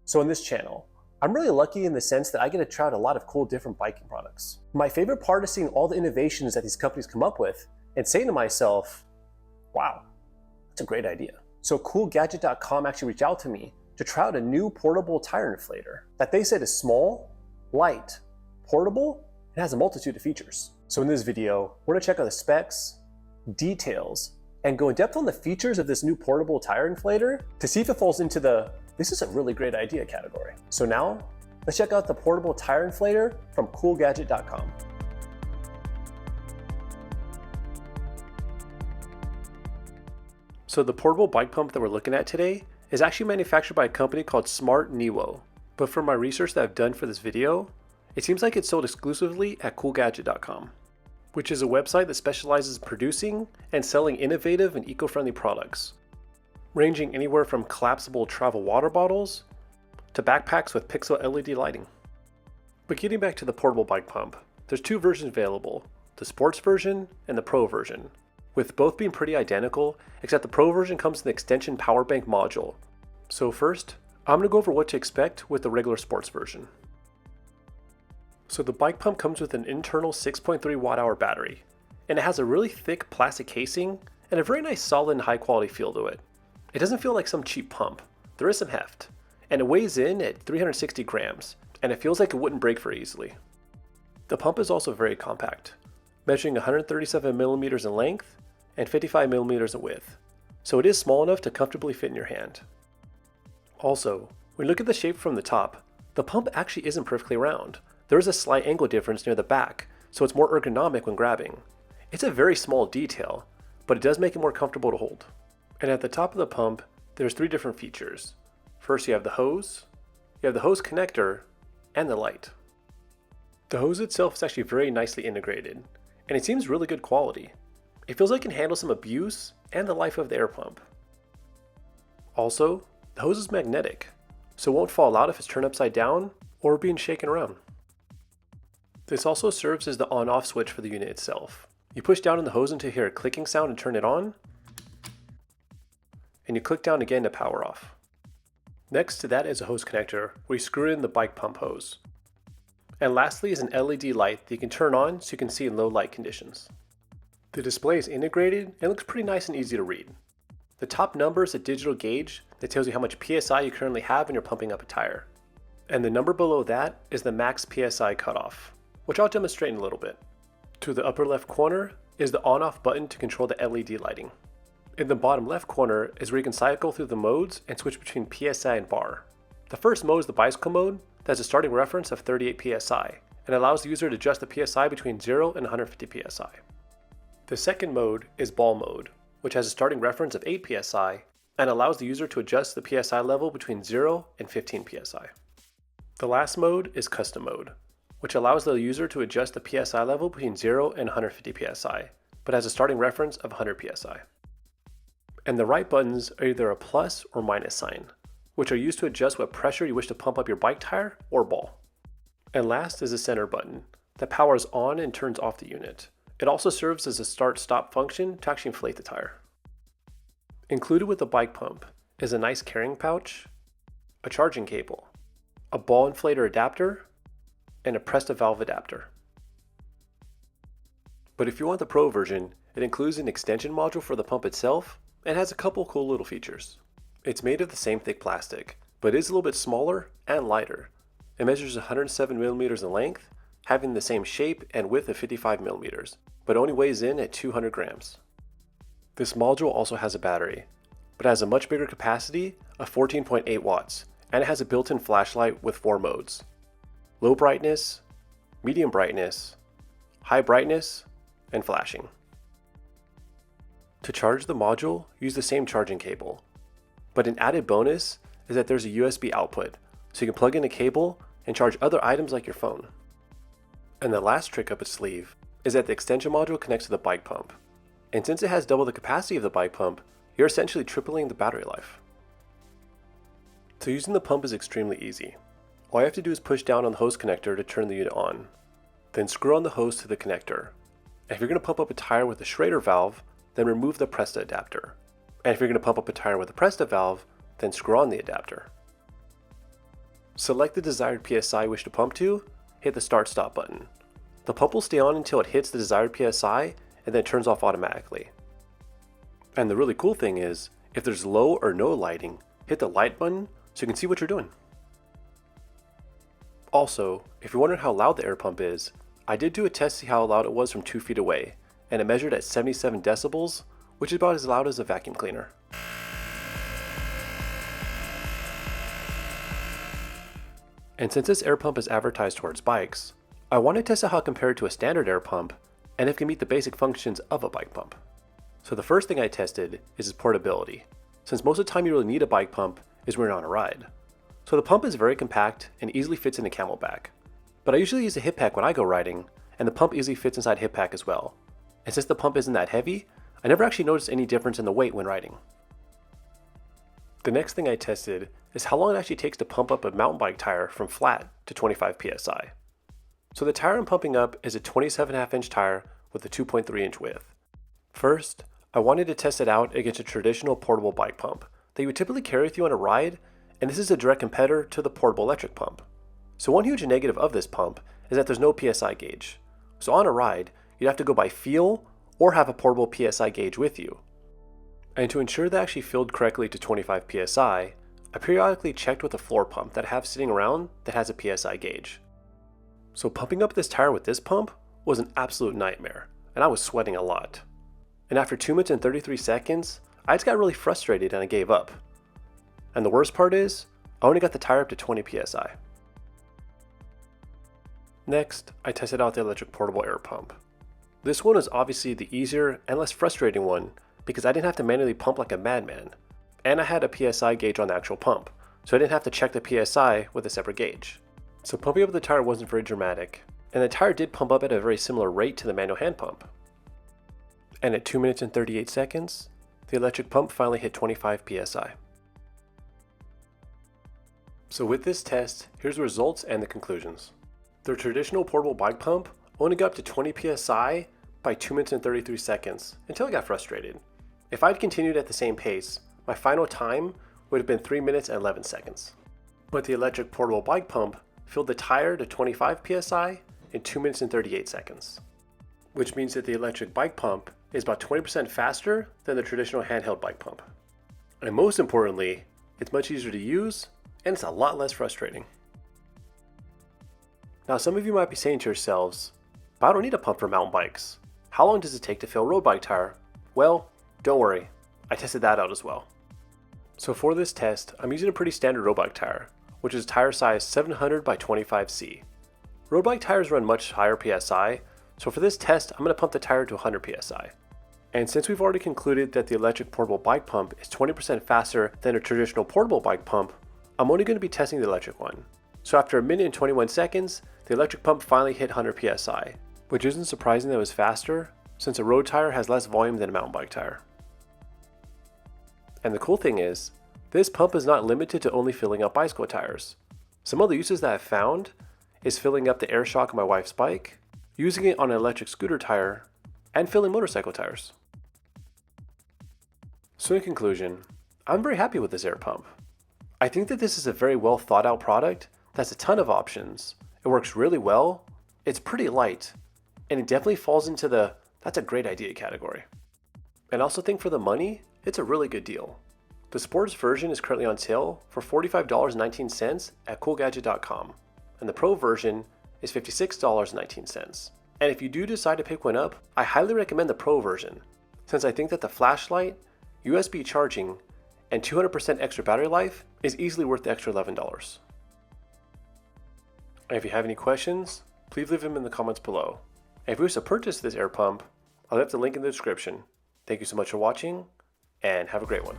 So in this channel, I'm really lucky in the sense that I get to try out a lot of cool different biking products. My favorite part is seeing all the innovations that these companies come up with and saying to myself, wow, that's a great idea. So CoolGadget.com actually reached out to me to try out a new portable tire inflator that they said is small, light, portable, and has a multitude of features. So in this video, we're gonna check out the specs, details, and go in depth on the features of this new portable tire inflator to see if it falls into the "this is a really great idea" category. So now, let's check out the portable tire inflator from CoolGadget.com. So the portable bike pump that we're looking at today is actually manufactured by a company called Smart Niwo. But from my research that I've done for this video, it seems like it's sold exclusively at CoolGadget.com, which is a website that specializes in producing and selling innovative and eco-friendly products, ranging anywhere from collapsible travel water bottles to backpacks with pixel LED lighting. But getting back to the portable bike pump, there's two versions available, the sports version and the pro version, with both being pretty identical, except the pro version comes with an extension power bank module. So first, I'm going to go over what to expect with the regular sports version. So the bike pump comes with an internal 6.3 watt-hour battery, and it has a really thick plastic casing and a very nice solid and high quality feel to it. It doesn't feel like some cheap pump. There is some heft, and it weighs in at 360 grams, and it feels like it wouldn't break very easily. The pump is also very compact, measuring 137 millimeters in length and 55 millimeters in width, so it is small enough to comfortably fit in your hand. Also, when you look at the shape from the top, the pump actually isn't perfectly round. There is a slight angle difference near the back, so it's more ergonomic when grabbing. It's a very small detail, but it does make it more comfortable to hold. And at the top of the pump, there's three different features. First, you have the hose, you have the hose connector, and the light. The hose itself is actually very nicely integrated, and it seems really good quality. It feels like it can handle some abuse and the life of the air pump. Also, the hose is magnetic, so it won't fall out if it's turned upside down or being shaken around. This also serves as the on-off switch for the unit itself. You push down on the hose until you hear a clicking sound and turn it on, and you click down again to power off. Next to that is a hose connector where you screw in the bike pump hose. And lastly is an LED light that you can turn on so you can see in low light conditions. The display is integrated and looks pretty nice and easy to read. The top number is a digital gauge that tells you how much PSI you currently have when you're pumping up a tire. And the number below that is the max PSI cutoff, which I'll demonstrate in a little bit. To the upper left corner is the on-off button to control the LED lighting. In the bottom left corner is where you can cycle through the modes and switch between PSI and bar. The first mode is the bicycle mode that has a starting reference of 38 PSI and allows the user to adjust the PSI between 0 and 150 PSI. The second mode is ball mode, which has a starting reference of 8 PSI and allows the user to adjust the PSI level between 0 and 15 PSI. The last mode is custom mode, which allows the user to adjust the PSI level between 0 and 150 PSI, but has a starting reference of 100 PSI. And the right buttons are either a plus or minus sign, which are used to adjust what pressure you wish to pump up your bike tire or ball. And last is the center button that powers on and turns off the unit. It also serves as a start-stop function to actually inflate the tire. Included with the bike pump is a nice carrying pouch, a charging cable, a ball inflator adapter, and a Presta valve adapter. But if you want the Pro version, it includes an extension module for the pump itself and has a couple cool little features. It's made of the same thick plastic, but is a little bit smaller and lighter. It measures 107 millimeters in length, having the same shape and width of 55 millimeters, but only weighs in at 200 grams. This module also has a battery, but has a much bigger capacity of 14.8 watts, and it has a built-in flashlight with 4 modes: low brightness, medium brightness, high brightness, and flashing. To charge the module, use the same charging cable, but an added bonus is that there's a USB output, so you can plug in a cable and charge other items like your phone. And the last trick up its sleeve is that the extension module connects to the bike pump, and since it has double the capacity of the bike pump, you're essentially tripling the battery life. So using the pump is extremely easy. All you have to do is push down on the hose connector to turn the unit on, then screw on the hose to the connector. And if you're going to pump up a tire with a Schrader valve, then remove the Presta adapter. And if you're going to pump up a tire with a Presta valve, then screw on the adapter. Select the desired PSI you wish to pump to, hit the start-stop button. The pump will stay on until it hits the desired PSI and then turns off automatically. And the really cool thing is, if there's low or no lighting, hit the light button so you can see what you're doing. Also, if you're wondering how loud the air pump is, I did do a test to see how loud it was from 2 feet away, and it measured at 77 decibels, which is about as loud as a vacuum cleaner. And since this air pump is advertised towards bikes, I want to test out how it compared to a standard air pump and if it can meet the basic functions of a bike pump. So the first thing I tested is its portability, since most of the time you really need a bike pump is when you're on a ride. So the pump is very compact and easily fits in a camelback. But I usually use a hip pack when I go riding, and the pump easily fits inside a hip pack as well. And since the pump isn't that heavy, I never actually noticed any difference in the weight when riding. The next thing I tested is how long it actually takes to pump up a mountain bike tire from flat to 25 psi. So the tire I'm pumping up is a 27.5 inch tire with a 2.3 inch width. First, I wanted to test it out against a traditional portable bike pump that you would typically carry with you on a ride, and this is a direct competitor to the portable electric pump. So one huge negative of this pump is that there's no PSI gauge. So on a ride, you'd have to go by feel or have a portable PSI gauge with you. And to ensure that actually filled correctly to 25 PSI, I periodically checked with a floor pump that I have sitting around that has a PSI gauge. So pumping up this tire with this pump was an absolute nightmare, and I was sweating a lot. And after 2 minutes and 33 seconds, I just got really frustrated and I gave up. And the worst part is, I only got the tire up to 20 PSI. Next, I tested out the electric portable air pump. This one is obviously the easier and less frustrating one because I didn't have to manually pump like a madman. And I had a PSI gauge on the actual pump, so I didn't have to check the PSI with a separate gauge. So pumping up the tire wasn't very dramatic, and the tire did pump up at a very similar rate to the manual hand pump. And at 2 minutes and 38 seconds, the electric pump finally hit 25 PSI. So with this test, here's the results and the conclusions. The traditional portable bike pump only got up to 20 PSI by 2 minutes and 33 seconds until I got frustrated. If I'd continued at the same pace, my final time would have been 3 minutes and 11 seconds. But the electric portable bike pump filled the tire to 25 PSI in 2 minutes and 38 seconds. Which means that the electric bike pump is about 20% faster than the traditional handheld bike pump. And most importantly, it's much easier to use and it's a lot less frustrating. Now some of you might be saying to yourselves, but I don't need a pump for mountain bikes. How long does it take to fill a road bike tire? Well, don't worry, I tested that out as well. So for this test, I'm using a pretty standard road bike tire, which is tire size 700 by 25C. Road bike tires run much higher PSI, so for this test, I'm going to pump the tire to 100 PSI. And since we've already concluded that the electric portable bike pump is 20% faster than a traditional portable bike pump, I'm only going to be testing the electric one. So after 1 minute and 21 seconds, the electric pump finally hit 100 PSI, which isn't surprising that it was faster, since a road tire has less volume than a mountain bike tire. And the cool thing is, this pump is not limited to only filling up bicycle tires. Some other uses that I've found is filling up the air shock on my wife's bike, using it on an electric scooter tire, and filling motorcycle tires. So in conclusion, I'm very happy with this air pump. I think that this is a very well thought out product that has a ton of options. It works really well, it's pretty light, and it definitely falls into the that's a great idea category. And I also think for the money, it's a really good deal. The sports version is currently on sale for $45.19 at coolgadget.com, and the pro version is $56.19. And if you do decide to pick one up, I highly recommend the pro version, since I think that the flashlight, USB charging, and 200% extra battery life is easily worth the extra $11. And if you have any questions, please leave them in the comments below. And if you wish to purchase this air pump, I'll leave the link in the description. Thank you so much for watching, and have a great one.